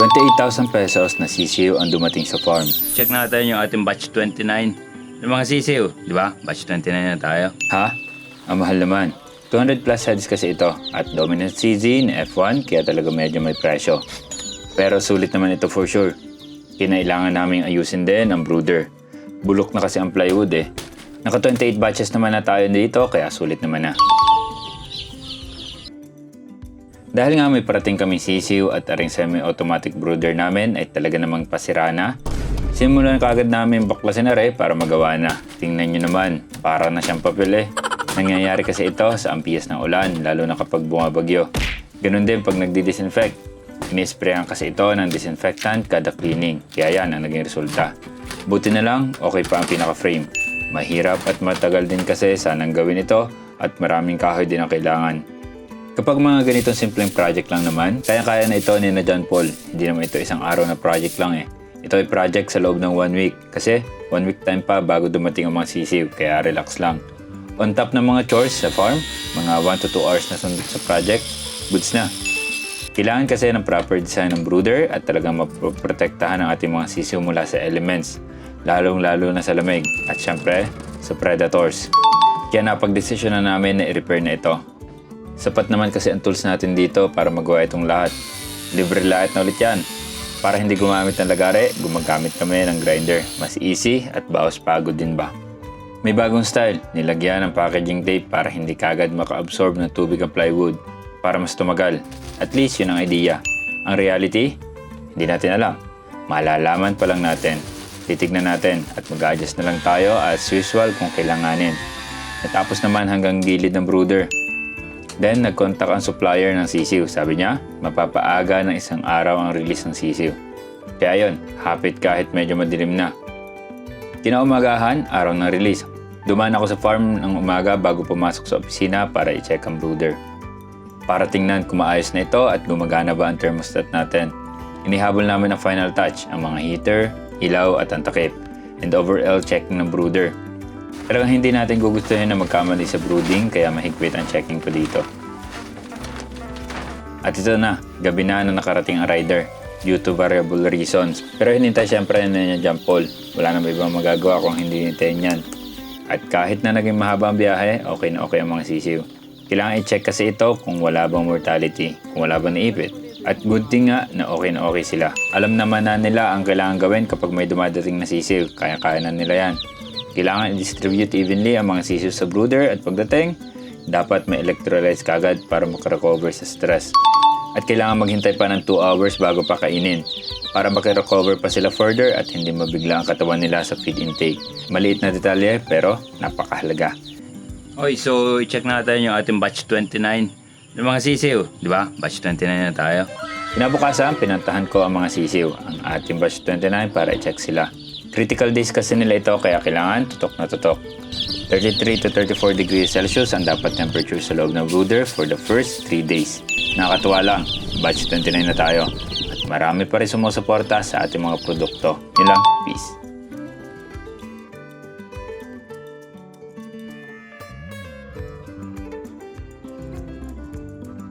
28,000 pesos na sisiw ang dumating sa farm. Check natin yung ating batch 29. Yung mga sisiw, di ba? Batch 29 na tayo. Ha? Ang mahal naman. 200 plus heads kasi ito at dominant CZ na F1 kaya talaga medyo may presyo. Pero sulit naman ito for sure. Kinailangan naming ayusin din ang brooder. Bulok na kasi ang plywood eh. Naka 28 batches naman na tayo dito kaya sulit naman na. Dahil nga may parating kaming sisiw at aring semi-automatic brooder namin ay talaga namang pasira na, simulan kaagad namin baklasin na rin para magawa na. Tingnan nyo naman, para na siyang papel eh. Nangyayari kasi ito sa ampias ng ulan, lalo na kapag bumabagyo. Ganun din pag nagdi-disinfect. Inisprayan kasi ito ng disinfectant kada cleaning, kaya yan ang naging resulta. Buti na lang, okay pa ang pinaka-frame. Mahirap at matagal din kasi sanang gawin ito at maraming kahoy din ang kailangan. Kapag mga ganitong simpleng project lang naman, kaya-kaya na ito ni na John Paul. Hindi naman ito isang araw na project lang eh. Ito ay project sa loob ng 1 week kasi 1 week time pa bago dumating ang mga sisiw, kaya relax lang. On top ng mga chores sa farm, mga 1 to 2 hours na sundot sa project, goods na. Kailangan kasi ng proper design ng brooder at talagang maprotektahan ang ating mga sisiw mula sa elements, lalong-lalo na sa lamig at syempre sa predators. Kaya napag-desisyon na namin na i-repair na ito. Sapat naman kasi ang tools natin dito para magawa itong lahat. Libre lahat na ulit yan. Para hindi gumamit ng lagare, gumagamit kami ng grinder. Mas easy at bawas pagod din ba. May bagong style, nilagyan ng packaging tape para hindi kagad maka-absorb ng tubig ang plywood. Para mas tumagal. At least yun ang idea. Ang reality, hindi natin alam. Malalaman pa lang natin. Titignan natin at mag-adjust na lang tayo as usual kung kailanganin. Natapos naman hanggang gilid ng brooder. Then, nag-contact ang supplier ng sisiw. Sabi niya, mapapaaga ng isang araw ang release ng sisiw. Kaya yun, hapit kahit medyo madilim na. Kinaumagahan, araw ng release. Dumaan ako sa farm ng umaga bago pumasok sa opisina para i-check ang brooder. Para tingnan kung maayos na ito at gumagana ba ang thermostat natin. Inihabol namin ang final touch, ang mga heater, ilaw at ang takip, and overall checking ng brooder. Talagang hindi natin gugustuhin na magkamali sa brooding kaya mahigpit ang checking pa dito. At ito na, gabi na nakarating ang rider due to variable reasons. Pero hinintay siyempre na niya John Paul. Wala na ibang magagawa kung hindi hintayin yan. At kahit na naging mahaba ang biyahe, okay na okay ang mga sisiw. Kailangan i-check kasi ito kung wala bang mortality, kung wala bang naipit. At good thing nga na okay sila. Alam naman na nila ang kailangan gawin kapag may dumadating na sisiw, kaya-kaya na nila yan. Kailangan i-distribute evenly ang mga sisiw sa brooder at pagdating, dapat may electrolytes kagad para makarecover sa stress. At kailangan maghintay pa ng 2 hours bago pakainin para makarecover pa sila further at hindi mabigla ang katawan nila sa feed intake. Maliit na detalye pero napakahalaga. Okay, so i-check natin yung ating batch 29. Yung mga sisiw, di ba? Batch 29 na tayo. Kinabukasan, pinantahan ko ang mga sisiw, ang ating batch 29 para i-check sila. Critical days kasi nila ito kaya kailangan tutok na tutok. 33 to 34 degrees Celsius ang dapat temperature sa loob ng brooder for the first 3 days. Nakakatuwa lang, batch 29 na tayo. At marami pa rin sumusuporta sa ating mga produkto. Yun lang, peace.